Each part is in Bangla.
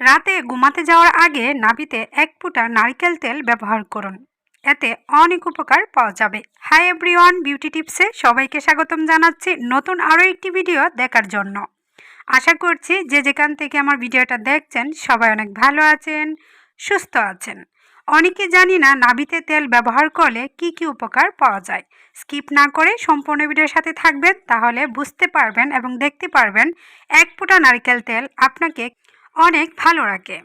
রাতে ঘুমাতে যাওয়ার আগে নাভিতে এক ফোঁটা নারকেল তেল ব্যবহার করুন। এতে অনেক উপকার পাওয়া যাবে। হাই এভরিওয়ান, বিউটি টিপসে সবাইকে স্বাগতম জানাচ্ছি নতুন আরও একটি ভিডিও দেখার জন্য। আশা করছি যে যেখান থেকে আমার ভিডিওটা দেখছেন সবাই অনেক ভালো আছেন, সুস্থ আছেন। অনেকে জানি না নাভিতে তেল ব্যবহার করলে কি কি উপকার পাওয়া যায়। স্কিপ না করে সম্পূর্ণ ভিডিওর সাথে থাকবেন, তাহলে বুঝতে পারবেন এবং দেখতে পারবেন এক ফোঁটা নারকেল তেল আপনাকে অনেক ভালো রাখে।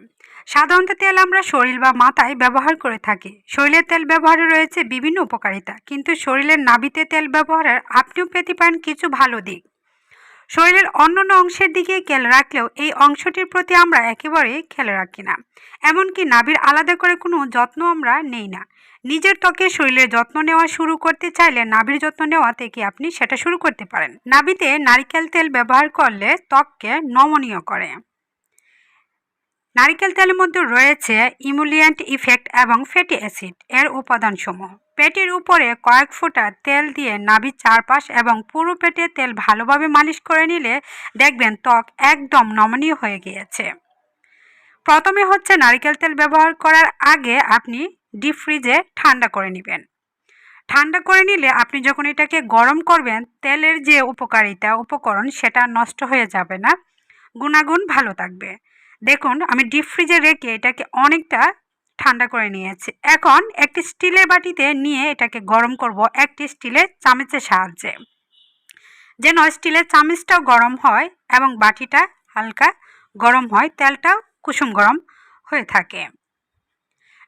সাধারণত তেল আমরা শরীর বা মাথায় ব্যবহার করে থাকি। শরীরের তেল ব্যবহারে রয়েছে বিভিন্ন উপকারিতা, কিন্তু শরীরের নাভিতে তেল ব্যবহারের আপনিও পেতে পারেন কিছু ভালো দিক। শরীরের অন্যান্য অংশের দিকে খেয়াল রাখলেও এই অংশটির প্রতি আমরা একেবারেই খেয়াল রাখি না। এমনকি নাভির আলাদা করে কোনো যত্ন আমরা নেই না। নিজের ত্বকে শরীরের যত্ন নেওয়া শুরু করতে চাইলে নাভির যত্ন নেওয়া থেকে আপনি সেটা শুরু করতে পারেন। নাভিতে নারকেল তেল ব্যবহার করলে ত্বককে নমনীয় করে। নারকেল তেলের মধ্যে রয়েছে ইমুলিয়েন্ট ইফেক্ট এবং ফ্যাটি অ্যাসিড এর উপাদানসমূহ। পেটের উপরে কয়েক ফোঁটা তেল দিয়ে নাভির চারপাশ এবং পুরো পেটে তেল ভালোভাবে মালিশ করে নিলে দেখবেন ত্বক একদম নমনীয় হয়ে গিয়েছে। প্রথমে হচ্ছে নারকেল তেল ব্যবহার করার আগে আপনি ডিপ ফ্রিজে ঠান্ডা করে নেবেন। ঠান্ডা করে নিলে আপনি যখন এটাকে গরম করবেন, তেলের যে উপকরণ সেটা নষ্ট হয়ে যাবে না, গুণাগুণ ভালো থাকবে। দেখুন, আমি ডিপ ফ্রিজে রেখে এটাকে অনেকটা ঠান্ডা করে নিয়েছি। এখন একটি স্টিলের বাটিতে নিয়ে এটাকে গরম করব একটি স্টিলের চামচের সাহায্যে, যেন স্টিলের চামচটাও গরম হয় এবং বাটিটা হালকা গরম হয়, তেলটাও কুসুম গরম হয়ে থাকে।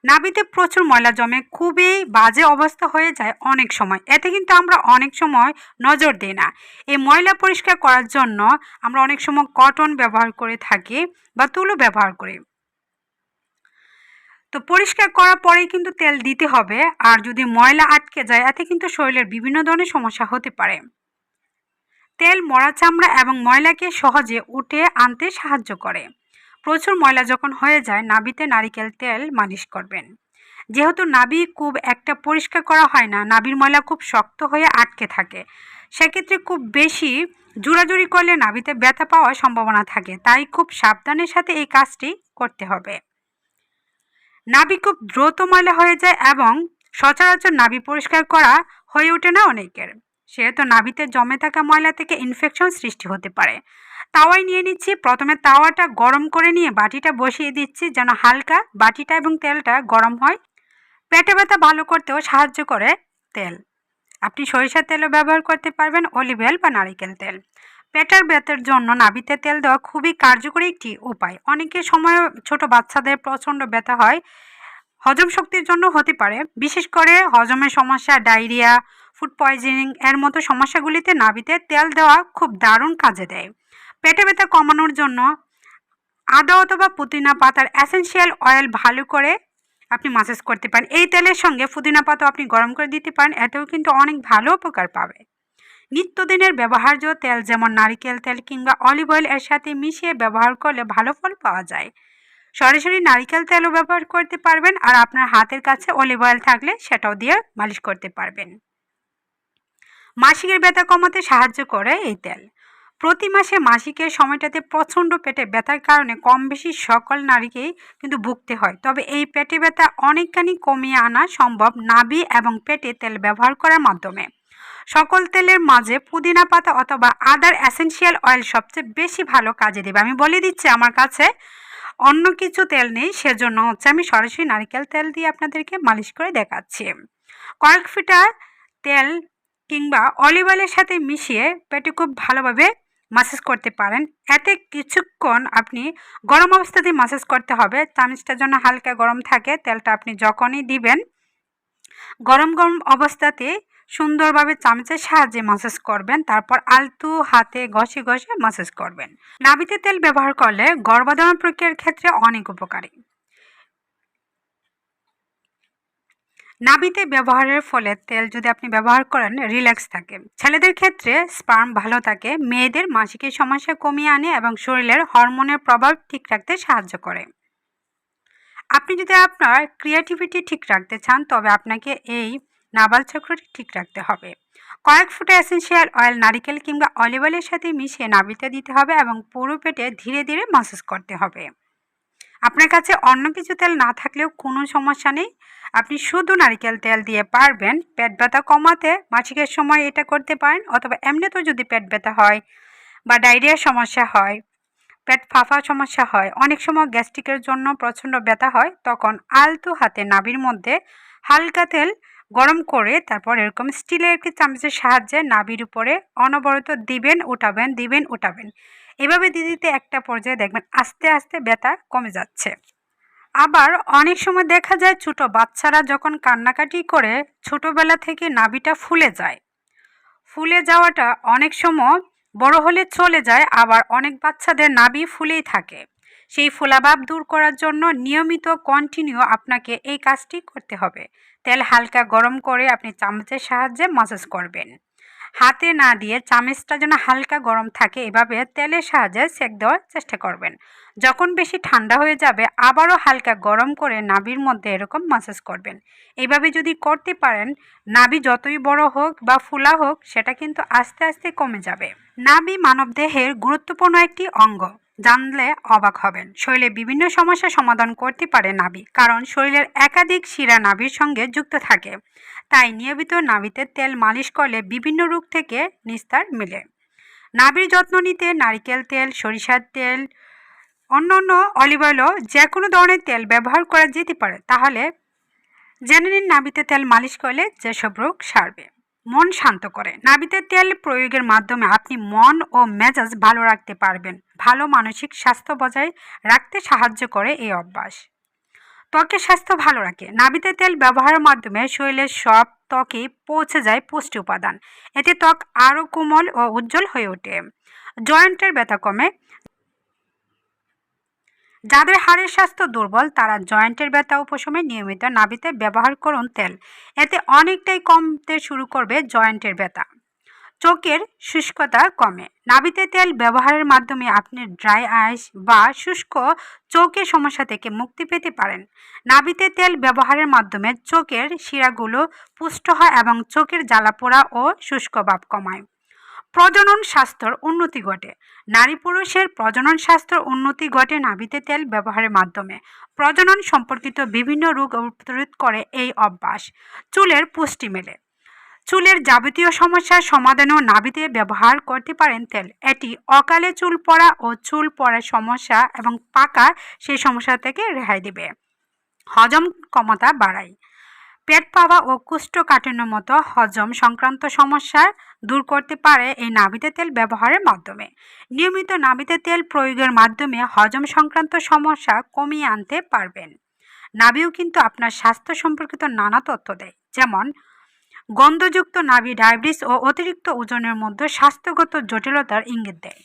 নাভিতে প্রচুর ময়লা জমে খুবই বাজে অবস্থা হয়ে যায় অনেক সময়। এতে কিন্তু আমরা অনেক সময় নজর দিই না। এই ময়লা পরিষ্কার করার জন্য আমরা অনেক সময় কটন ব্যবহার করে থাকি বা তুলো ব্যবহার করি। তো পরিষ্কার করার পরেই কিন্তু তেল দিতে হবে। আর যদি ময়লা আটকে যায়, এতে কিন্তু শরীরের বিভিন্ন ধরনের সমস্যা হতে পারে। তেল মরা চামড়া এবং ময়লাকে সহজে উঠে আনতে সাহায্য করে। প্রচুর ময়লা যখন হয়ে যায়, নাভিতে নারকেল তেল মালিশ করবেন। যেহেতু নাভি খুব একটা পরিষ্কার করা হয় না, নাভির ময়লা খুব শক্ত হয়ে আটকে থাকে। সেক্ষেত্রে খুব বেশি জোরাজুরি করলে নাভিতে ব্যথা পাওয়ার সম্ভাবনা থাকে, তাই খুব সাবধানের সাথে এই কাজটি করতে হবে। নাভি খুব দ্রুত ময়লা হয়ে যায় এবং সচরাচর নাভি পরিষ্কার করা হয়ে ওঠে না অনেকের। সেহেতু নাভিতে জমে থাকা ময়লা থেকে ইনফেকশন সৃষ্টি হতে পারে। তাওয়ায় নিয়ে নিচ্ছি। প্রথমে তাওয়াটা গরম করে নিয়ে বাটিটা বসিয়ে দিচ্ছি, যেন হালকা বাটিটা এবং তেলটা গরম হয়। পেটে ব্যথা ভালো করতেও সাহায্য করে তেল। আপনি সরিষার তেলও ব্যবহার করতে পারবেন, অলিভ অয়েল বা নারকেল তেল। পেটের ব্যথার জন্য নাভিতে তেল দেওয়া খুবই কার্যকরী একটি উপায়। অনেকের সময় ছোট বাচ্চাদের প্রচণ্ড ব্যথা হয়, হজম শক্তির জন্য হতে পারে। বিশেষ করে হজমের সমস্যা, ডায়রিয়া, ফুড পয়জনিং এর মতো সমস্যাগুলিতে নাভিতে তেল দেওয়া খুব দারুণ কাজে দেয়। পেটে ব্যথা কমানোর জন্য আদা অথবা পুদিনা পাতার এসেনশিয়াল অয়েল ভালো করে আপনি মাসাজ করতে পারেন। এই তেলের সঙ্গে পুদিনা পাতা আপনি গরম করে দিতে পারেন, এতেও কিন্তু অনেক ভালো উপকার পাবে। নিত্যদিনের ব্যবহার্য তেল যেমন নারকেল তেল কিংবা অলিভ অয়েল এর সাথে মিশিয়ে ব্যবহার করলে ভালো ফল পাওয়া যায়। সরাসরি নারকেল তেলও ব্যবহার করতে পারবেন, আর আপনার হাতের কাছে অলিভ অয়েল থাকলে সেটাও দিয়ে মালিশ করতে পারবেন। মাসিকের ব্যথা কমাতে সাহায্য করে এই তেল। প্রতি মাসে মাসিকের সময়টাতে প্রচণ্ড পেটে ব্যথার কারণে কম বেশি সকল নারীকেই কিন্তু ভুগতে হয়। তবে এই পেটে ব্যথা অনেকখানি কমিয়ে আনা সম্ভব নাভি এবং পেটে তেল ব্যবহার করার মাধ্যমে। সকল তেলের মাঝে পুদিনা পাতা অথবা আদার এসেনশিয়াল অয়েল সবচেয়ে বেশি ভালো কাজে দেবে। আমি বলে দিচ্ছি, আমার কাছে অন্য কিছু তেল নেই, সেজন্য আমি সরাসরি নারকেল তেল দিয়ে আপনাদেরকে মালিশ করে দেখাচ্ছি। কয়েক ফোঁটা তেল কিংবা অলিভ অয়েলের সাথে মিশিয়ে পেটে খুব ভালোভাবে মাসাজ করতে পারেন। এতে কিছুক্ষণ আপনি গরম অবস্থাতেই মাসাজ করতে হবে। চামচটা যেন হালকা গরম থাকে। তেলটা আপনি যখনই দিবেন, গরম গরম অবস্থাতে সুন্দরভাবে চামচের সাহায্যে মাসাজ করবেন। তারপর আলতু হাতে ঘষে ঘষে মাসাজ করবেন। নাভিতে তেল ব্যবহার করলে গর্ভধারণ প্রক্রিয়ার ক্ষেত্রে অনেক উপকারী। নাভিতে ব্যবহারের ফলে তেল যদি আপনি ব্যবহার করেন, রিল্যাক্স থাকে। ছেলেদের ক্ষেত্রে স্পার্ম ভালো থাকে, মেয়েদের মাসিকের সমস্যা কমিয়ে আনে এবং শরীরের হরমোনের প্রভাব ঠিক রাখতে সাহায্য করে। আপনি যদি আপনার ক্রিয়েটিভিটি ঠিক রাখতে চান, তবে আপনাকে এই নাভাল চক্রটি ঠিক রাখতে হবে। কয়েক ফোঁটা এসেনশিয়াল অয়েল নারকেল কিংবা অলিভ অয়েলের সাথে মিশিয়ে নাভিতে দিতে হবে এবং পুরো পেটে ধীরে ধীরে মাসাজ করতে হবে। আপনার কাছে অন্য কিছু তেল না থাকলেও কোনো সমস্যা নেই, আপনি শুধু নারকেল তেল দিয়ে পারবেন। পেট ব্যথা কমাতে মাসিকের সময় এটা করতে পারেন, অথবা এমনিতেও যদি পেট ব্যথা হয় বা ডায়রিয়ার সমস্যা হয়, পেট ফাঁপা সমস্যা হয়, অনেক সময় গ্যাস্ট্রিকের জন্য প্রচণ্ড ব্যথা হয়, তখন আলতো হাতে নাভির মধ্যে হালকা তেল গরম করে তারপর এরকম স্টিলের একটি চামচের সাহায্যে নাভির উপরে অনবরত দিবেন উঠাবেন, দিবেন উঠাবেন। এভাবে দিতে দিতে একটা পর্যায়ে দেখবেন আস্তে আস্তে ব্যথা কমে যাচ্ছে। আবার অনেক সময় দেখা যায় ছোট বাচ্চারা যখন কান্নাকাটি করে ছোটবেলা থেকে নাভিটা ফুলে যায়। ফুলে যাওয়াটা অনেক সময় বড় হলে চলে যায়, আবার অনেক বাচ্চাদের নাভি ফুলেই থাকে। সেই ফোলাভাব দূর করার জন্য নিয়মিত কন্টিনিউ আপনাকে এই কাজটি করতে হবে। তেল হালকা গরম করে আপনি চামচের সাহায্যে মাসাজ করবেন। হাতে না দিয়ে চামচটা যেন হালকা গরম থাকে, এভাবে তেলের সাহায্যে সেঁক দেওয়ার চেষ্টা করবেন। যখন বেশি ঠান্ডা হয়ে যাবে আবারও হালকা গরম করে নাভির মধ্যে এরকম মাসাজ করবেন। এইভাবে যদি করতে পারেন, নাভি যতই বড় হোক বা ফুলা হোক সেটা কিন্তু আস্তে আস্তে কমে যাবে। নাভি মানবদেহের গুরুত্বপূর্ণ একটি অঙ্গ, জানলে অবাক হবেন। শরীরে বিভিন্ন সমস্যার সমাধান করতে পারে নাভি, কারণ শরীরের একাধিক শিরা নাভির সঙ্গে যুক্ত থাকে। তাই নিয়মিত নাভিতে তেল মালিশ করলে বিভিন্ন রোগ থেকে নিস্তার মেলে। নাভির যত্ন নিতে নারকেল তেল, সরিষার তেল, অন্যান্য অলিভ অয়েলও যে কোনো ধরনের তেল ব্যবহার করা যেতে পারে। তাহলে জেনে নিন নাভিতে তেল মালিশ করলে যেসব রোগ সারবে। মন শান্ত করে নাভিতে তেল প্রয়োগের মাধ্যমে আপনি মন ও মেজাজ ভালো রাখতে পারবেন। ভালো মানসিক স্বাস্থ্য বজায় রাখতে সাহায্য করে এই অভ্যাস। ত্বকের স্বাস্থ্য ভালো রাখে নাভিতে তেল ব্যবহারের মাধ্যমে শরীরের সব ত্বকে পৌঁছে যায় পুষ্টি উপাদান। এতে ত্বক আরও কোমল ও উজ্জ্বল হয়ে ওঠে। জয়েন্টের ব্যথা কমে, যাদের হাড়ের স্বাস্থ্য দুর্বল তারা জয়েন্টের ব্যথা উপশমে নিয়মিত নাভিতে ব্যবহার করুন তেল। এতে অনেকটাই কমতে শুরু করবে জয়েন্টের ব্যথা। চোখের শুষ্কতা কমে নাভিতে তেল ব্যবহারের মাধ্যমে আপনি ড্রাই আইস বা শুষ্ক চোখের সমস্যা থেকে মুক্তি পেতে পারেন। নাভিতে তেল ব্যবহারের মাধ্যমে চোখের শিরাগুলো পুষ্ট হয় এবং চোখের জ্বালাপোড়া ও শুষ্ক ভাব কমায়। প্রজনন স্বাস্থ্যর উন্নতি ঘটে নারী পুরুষের প্রজনন স্বাস্থ্যের উন্নতি ঘটে নাভিতে তেল ব্যবহারের মাধ্যমে। প্রজনন সম্পর্কিত বিভিন্ন রোগ প্রতিরোধ করে এই অভ্যাস। চুলের পুষ্টি মেলে চুলের যাবতীয় সমস্যার সমাধানেও নাভিতে ব্যবহার করতে পারেন তেল। এটি অকালে চুল পড়া ও চুল পড়ার সমস্যা এবং পাকা সেই সমস্যা থেকে রেহাই দেবে। হজম ক্ষমতা বাড়ায় পেট পাওয়া ও কোষ্ঠকাঠিন্যের মতো হজম সংক্রান্ত সমস্যা দূর করতে পারে এই নাভিতে তেল ব্যবহারের মাধ্যমে। নিয়মিত নাভিতে তেল প্রয়োগের মাধ্যমে হজম সংক্রান্ত সমস্যা কমিয়ে আনতে পারবেন। নাভিও কিন্তু আপনার স্বাস্থ্য সম্পর্কিত নানা তথ্য দেয়, যেমন গন্ধযুক্ত নাভি ডায়াবেটিস ও অতিরিক্ত ওজনের মধ্যে স্বাস্থ্যগত জটিলতার ইঙ্গিত দেয়।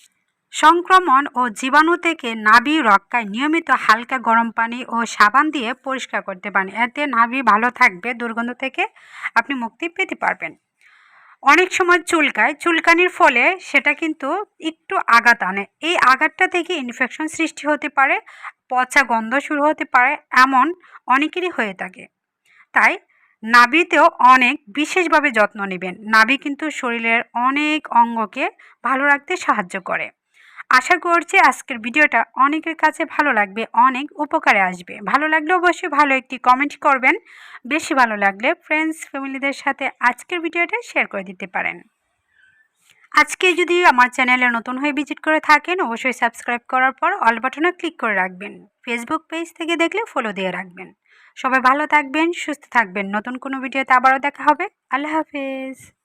সংক্রমণ ও জীবাণু থেকে নাভি রক্ষায় নিয়মিত হালকা গরম পানি ও সাবান দিয়ে পরিষ্কার করতে পারেন। এতে নাভি ভালো থাকবে, দুর্গন্ধ থেকে আপনি মুক্তি পেতে পারবেন। অনেক সময় চুলকানির ফলে সেটা কিন্তু একটু আঘাত আনে, এই আঘাতটা থেকে ইনফেকশন সৃষ্টি হতে পারে, পচা গন্ধ শুরু হতে পারে, এমন অনেকেরই হয়ে থাকে। তাই নাভিতেও অনেক বিশেষভাবে যত্ন নেবেন। নাভি কিন্তু শরীরের অনেক অঙ্গকে ভালো রাখতে সাহায্য করে। আশা করছি আজকের ভিডিওটা অনেকের কাছে ভালো লাগবে, অনেক উপকারে আসবে। ভালো লাগলে অবশ্যই ভালো একটি কমেন্ট করবেন। বেশি ভালো লাগলে ফ্রেন্ডস ফ্যামিলিদের সাথে আজকের ভিডিওটা শেয়ার করে দিতে পারেন। আজকে যদি আমার চ্যানেলে নতুন হয়ে ভিজিট করে থাকেন অবশ্যই সাবস্ক্রাইব করার পর অল বাটনে ক্লিক করে রাখবেন। ফেসবুক পেজ থেকে দেখলে ফলো দিয়ে রাখবেন। সবাই ভালো থাকবেন, সুস্থ থাকবেন। নতুন কোনো ভিডিওতে আবারও দেখা হবে। আল্লাহ হাফেজ।